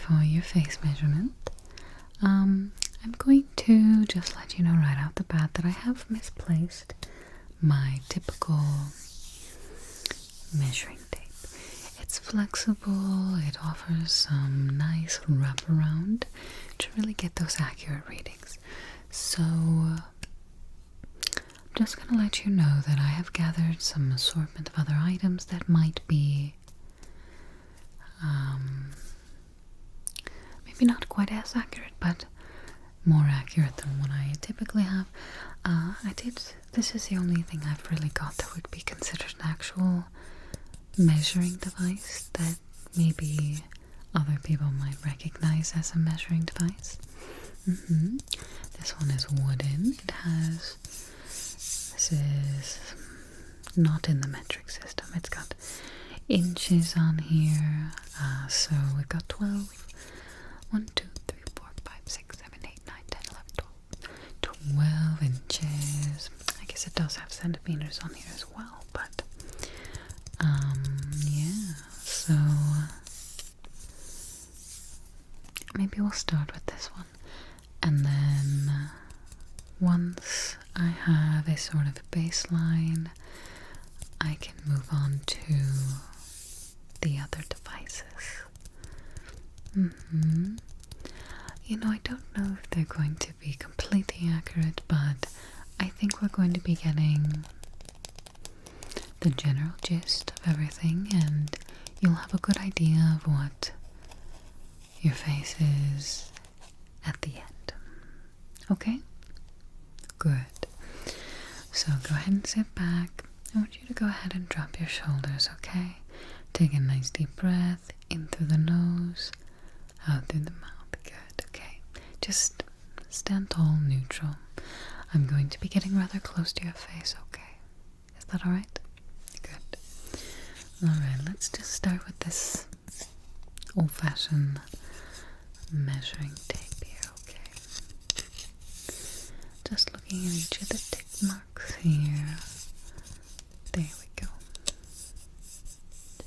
for your face measurement. I'm going to just let you know right out the bat that I have misplaced my typical measuring tape. It's flexible, it offers some nice wraparound to really get those accurate readings. So, I'm just going to let you know that I have gathered some assortment of other items that might be maybe not quite as accurate, but more accurate than what I typically have. This is the only thing I've really got that would be considered an actual measuring device that maybe other people might recognize as a measuring device. This one is wooden. This is not in the metric system. It's got inches on here. So we've got 12. 1, 2, 3, 4, 5, 6, 7, 8, 9, 10, 11, 12 inches. I guess it does have centimeters on here as well, but yeah, so maybe we'll start with this one, and then once I have a sort of baseline, I can move on to the other devices. You know, I don't know if they're going to be completely accurate, but I think we're going to be getting the general gist of everything, and you'll have a good idea of what your face is at the end. Okay? Good. So go ahead and sit back. I want you to go ahead and drop your shoulders, okay? Take a nice deep breath in through the nose, out through the mouth. Good, okay. Just stand tall, neutral. I'm going to be getting rather close to your face, okay? Is that alright? Good. Alright, let's just start with this old-fashioned measuring tape here, okay? Just looking at each of the tick marks here. There we go.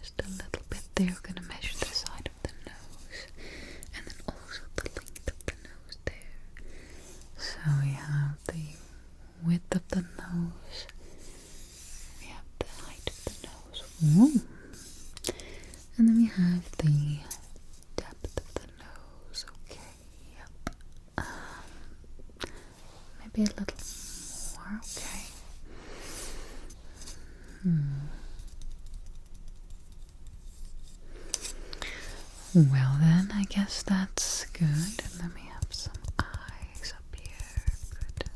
Just a little bit there. We're going to measure the side of the nose, and then also the length of the nose there. So we have the width of the nose, we have the height of the nose. Ooh. And then we have the depth of the nose. Okay, yep. Maybe a little more. Okay. Well then, I guess that's good. And then we have some eyes up here. Good.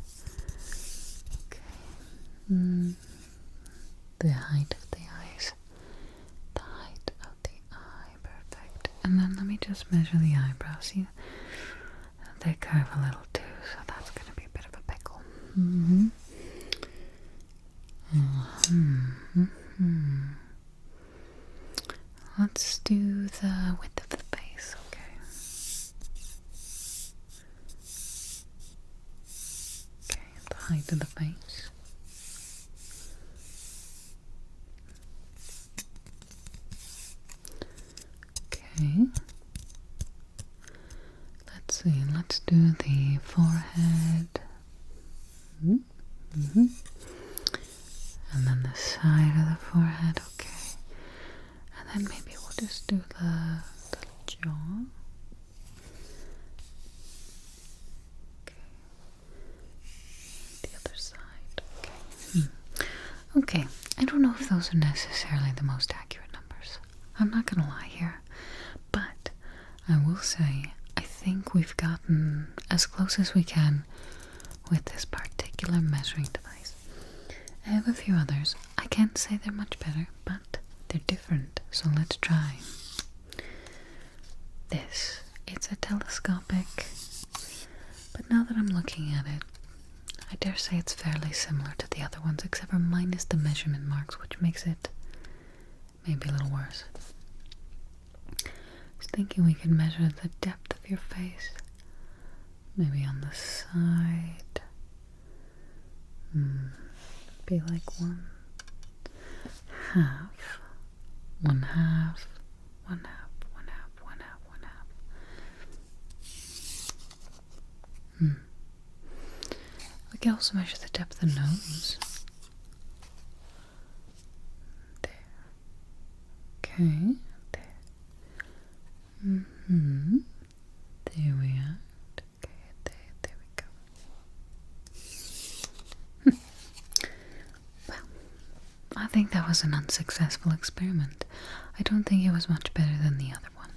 Okay. The height of the eyes. The height of the eye. Perfect. And then let me just measure the eyebrows. See, they curve a little too, so that's going to be a bit of a pickle. Let's do the width of the face, okay? Okay, the height of the face. Okay. Let's see, let's do the forehead. And then the side of the forehead, okay. And then maybe we'll just do the jaw. Okay. The other side, okay. Okay, I don't know if those are necessarily the most accurate numbers. I'm not gonna lie here. But I will say, I think we've gotten as close as we can with this particular measuring device. I have a few others. I can't say they're much better, but they're different, so let's try. This, it's a telescopic, but now that I'm looking at it, I dare say it's fairly similar to the other ones, except for minus the measurement marks, which makes it maybe a little worse. I was thinking we could measure the depth of your face, maybe on the side. Be like one half, one half, one half, one half, one half, one half. can also measure the depth of the nose. There. Okay. There. There we are. Okay, there we go. Well, I think that was an unsuccessful experiment. I don't think it was much better than the other one.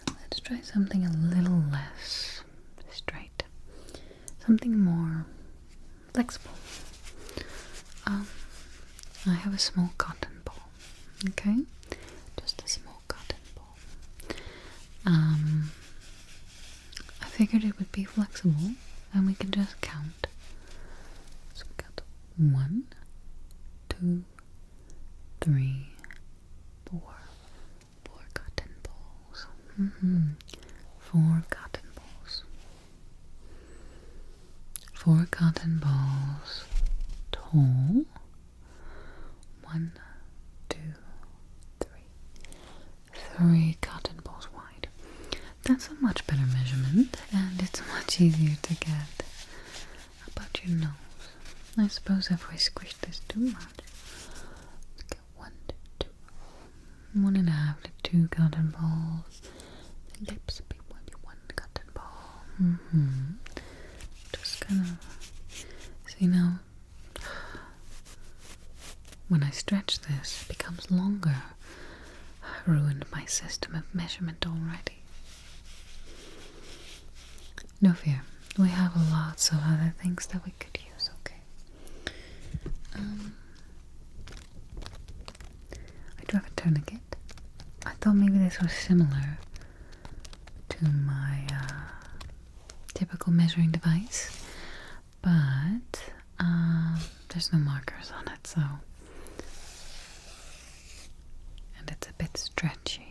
Let's try something a little less straight. Something more flexible. I have a small cotton ball. Okay? Just a small cotton ball. I figured it would be flexible and we can just count. So we got 1, 2, 3, 4. 4 cotton balls. 4 cotton balls. 4 cotton balls tall. 1, 2, 3. 3 cotton balls wide. That's a much better measurement, and it's much easier to get. How about your nose? I suppose if we squish this too much, let's get 1 to 2. 1.5 to 2 cotton balls. The lips be 1 cotton ball. Just kind of see now. When I stretch this, it becomes longer. I ruined my system of measurement already. No fear, we have lots of other things that we could use, okay? I do have a tourniquet. I thought maybe this was similar to my typical measuring device, but there's no markers on it, so. And it's a bit stretchy.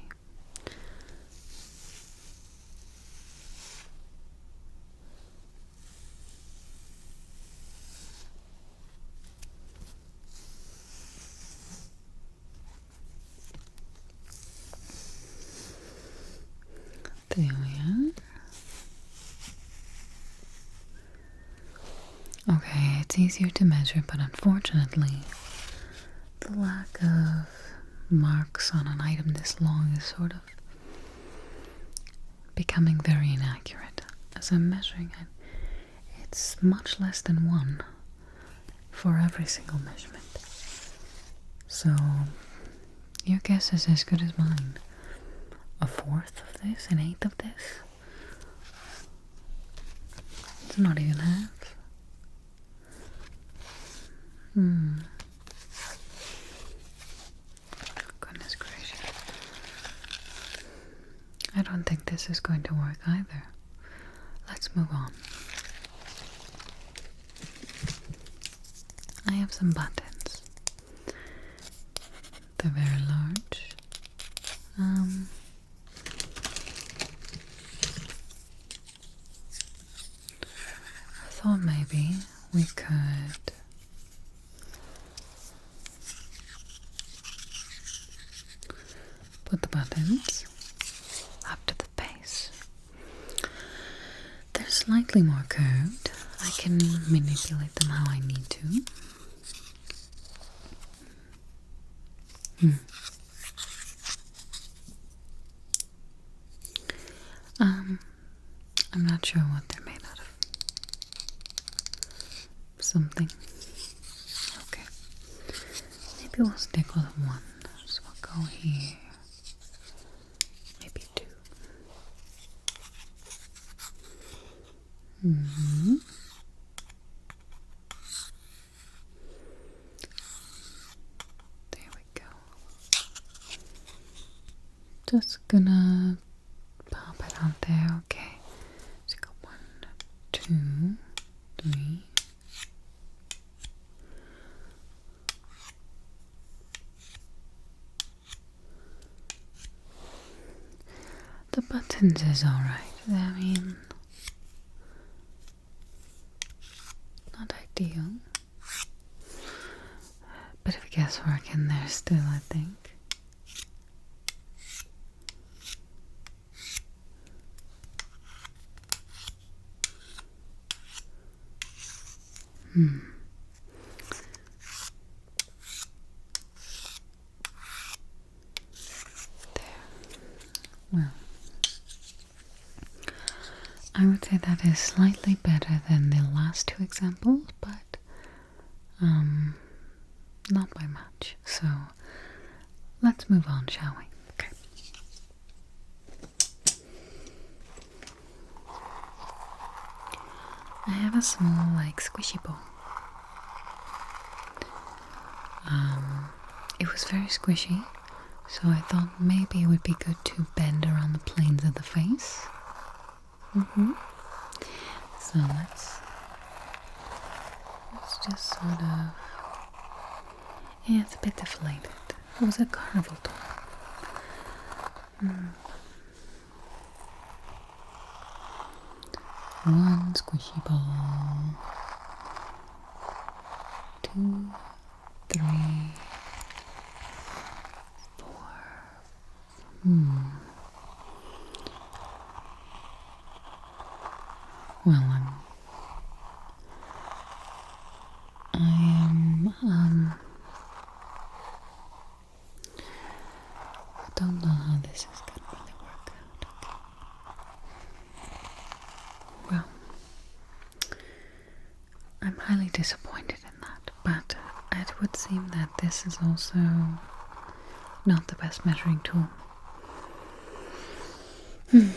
There we are. Okay, it's easier to measure, but unfortunately, the lack of marks on an item this long is sort of becoming very inaccurate. As I'm measuring it, it's much less than 1 for every single measurement. So, your guess is as good as mine. 1/4 of this, 1/8 of this. It's not even half. Goodness gracious. I don't think this is going to work either. Let's move on. I have some buttons. They're very large. I thought maybe we could put the buttons up to the base. They're slightly more curved. I can manipulate them how I need to. I'm not sure what they're made out of. Something. Okay. Maybe we'll stick with 1. So we'll go here. Maybe 2. There we go. Just gonna pop it out there, okay. So go 1, 2, 3. The buttons is alright. I mean, not ideal. Bit of guesswork in there still, I think. There. Well, I would say that is slightly better than the last two examples, but not by much. So let's move on, shall we? Okay. I have a small, like, squishy ball. It was very squishy, so I thought maybe it would be good to bend around the planes of the face. So let's just sort of, yeah, it's a bit deflated. It was a carnival toy. One squishy ball, 2, 3, 4. Well, I don't know how this is gonna really work out. Well, I'm highly disappointed in that, but it would seem that this is also not the best measuring tool. We're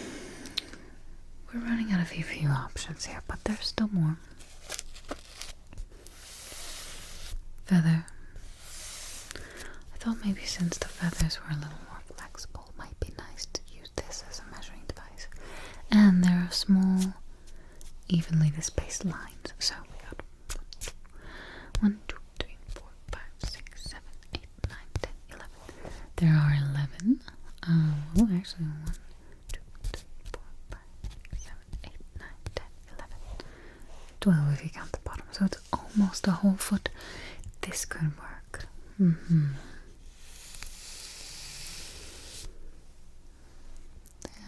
running out of a few options here, but there's still more. Feather. I thought maybe since the feathers were a little more flexible, it might be nice to use this as a measuring device. And there are small, evenly spaced lines. So we got 1, 2, 3, 4, 5, 6, 7, 8, 9, 10, 11. There are 11. Oh, actually 1, 2, 3, 4, 5, 6, 7, 8, 9, 10, 11. 12 if you count the bottom. So it's almost a whole foot. This could work.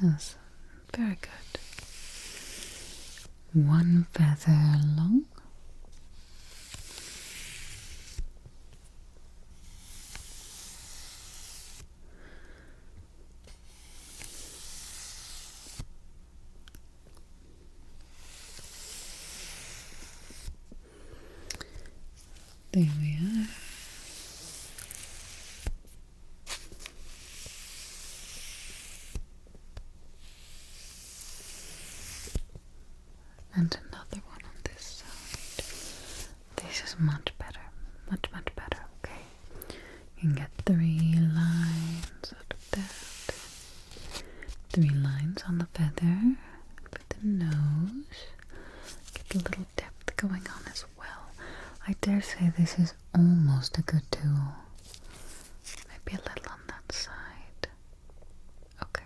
Yes, very good. 1 feather long. There we are. And another one on this side. This is much better. Much better, okay. You can get 3 lines out of that. 3 lines on the feather. For the nose. Get a little depth going on as well. I dare say this is almost a good tool. Maybe a little on that side. Okay.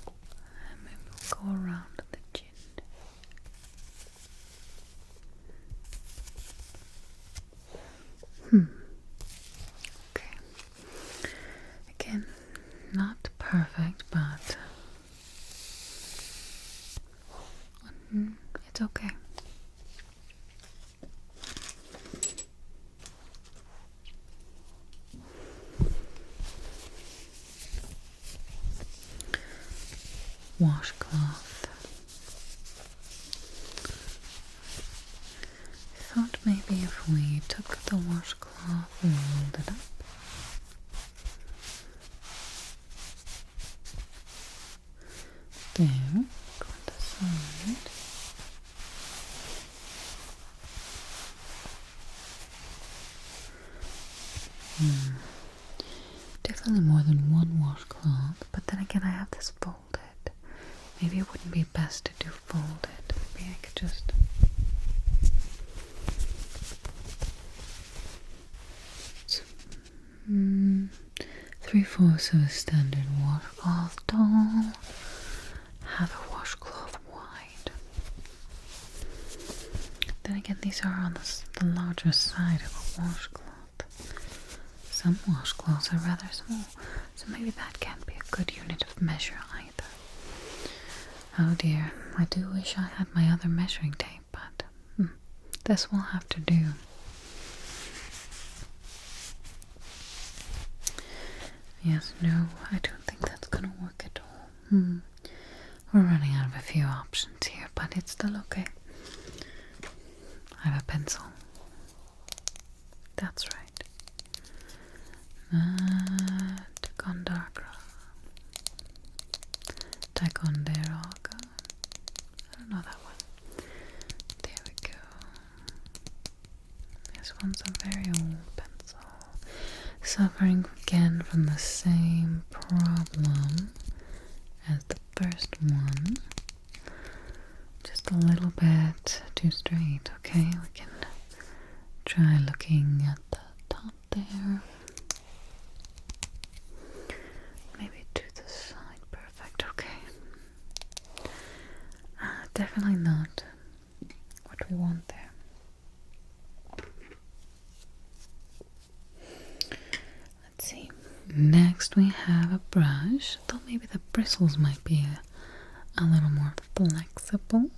And maybe we'll go around the chin. Okay. Again, not perfect, but it's okay. Washcloth. I thought maybe if we took the washcloth and rolled it up. There, go on the side. Definitely more than 1 washcloth, but then again I have this folded. Maybe it wouldn't be best to do folded. Maybe I could just... Three-fourths of a standard washcloth doll. Have a washcloth wide. Then again, these are on the larger side of a washcloth. Some washcloths are rather small, so maybe that can't be a good unit of measure either. Oh dear, I do wish I had my other measuring tape, but this will have to do. Yes, no, I don't think that's gonna work at all. We're running out of a few options here, but it's still okay. I have a pencil. That's right. Ticonderoga. Ticonderoga. I don't know that one. There we go. This one's a very old pencil. Suffering again from the same problem as the first one. Just a little bit too straight, okay? We can try looking at the top there. Maybe to the side. Perfect, okay. Definitely not what we want there. Let's see. Next we have a brush. Thought maybe the bristles might be a little more flexible.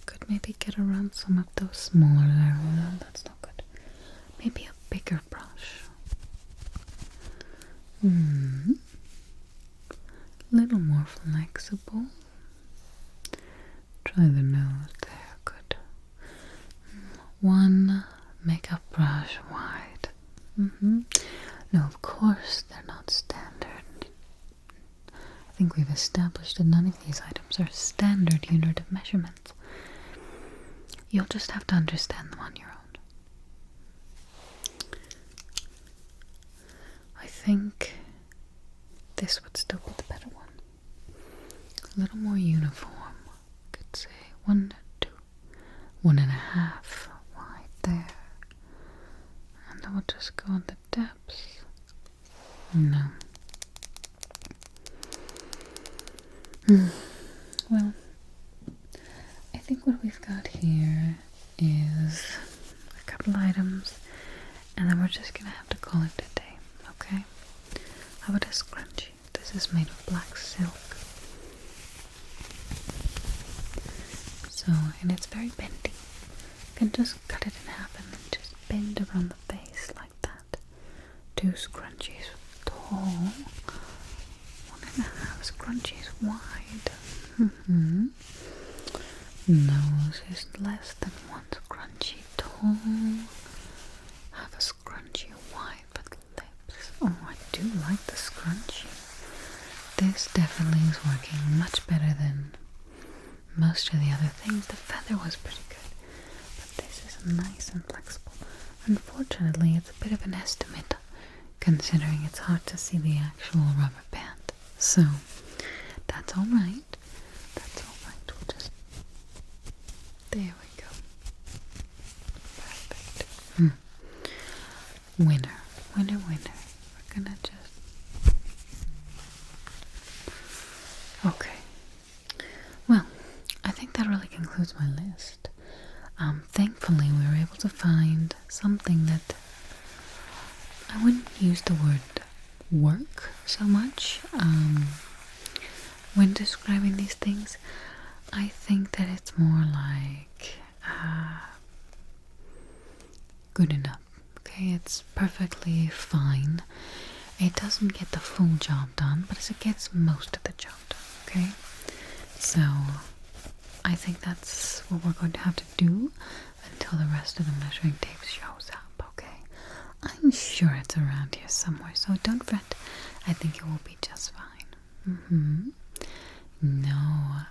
Could maybe get around some of those smaller areas. That's not good. Maybe a bigger brush. Little more flexible. Try the nose there. Good. One makeup brush wide. No, of course they're not standard. I think we've established that none of these items are standard unit of measurements. You'll just have to understand them on your own. I think this would still be the better one. A little more uniform. Could say 1, 2, 1.5 wide there. And then we'll just go on the depths. No. Well, I think what we've got here is a couple items, and then we're just gonna have to call it a day, okay? How about a scrunchie? This is made of black silk. So, and it's very bendy. You can just cut it in half and then just bend around the face like that. 2 scrunchies tall, 1.5 scrunchies wide. Nose is less than 1 scrunchie tall. Have a scrunchie wide but lips. Oh, I do like the scrunchie. This definitely is working much better than most of the other things. The feather was pretty good, but this is nice and flexible. Unfortunately, it's a bit of an estimate, considering it's hard to see the actual rubber band. So, that's alright. That's alright. We'll just... There we go. Perfect. Winner. Winner, winner. We're gonna just... Okay. Well, I think that really concludes my list. Thankfully, we were able to find something that I wouldn't use the word work so much when describing these things. I think that it's more like good enough. Okay, it's perfectly fine. It doesn't get the full job done, but it gets most of the job done. Okay, so I think that's what we're going to have to do until the rest of the measuring tape shows up. Okay, I'm sure it's around here somewhere, so don't fret. I think it will be just fine. No,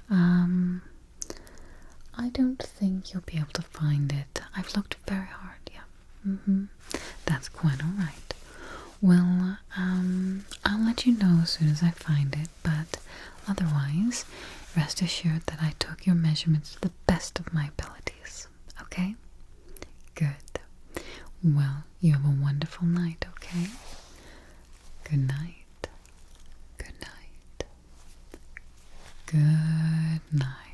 I don't think you'll be able to find it. I've looked very hard, yeah. That's quite alright. Well, I'll let you know as soon as I find it, but otherwise, rest assured that I took your measurements to the best of my abilities, okay? Good. Well, you have a wonderful night, okay? Good night. Good night. Good night.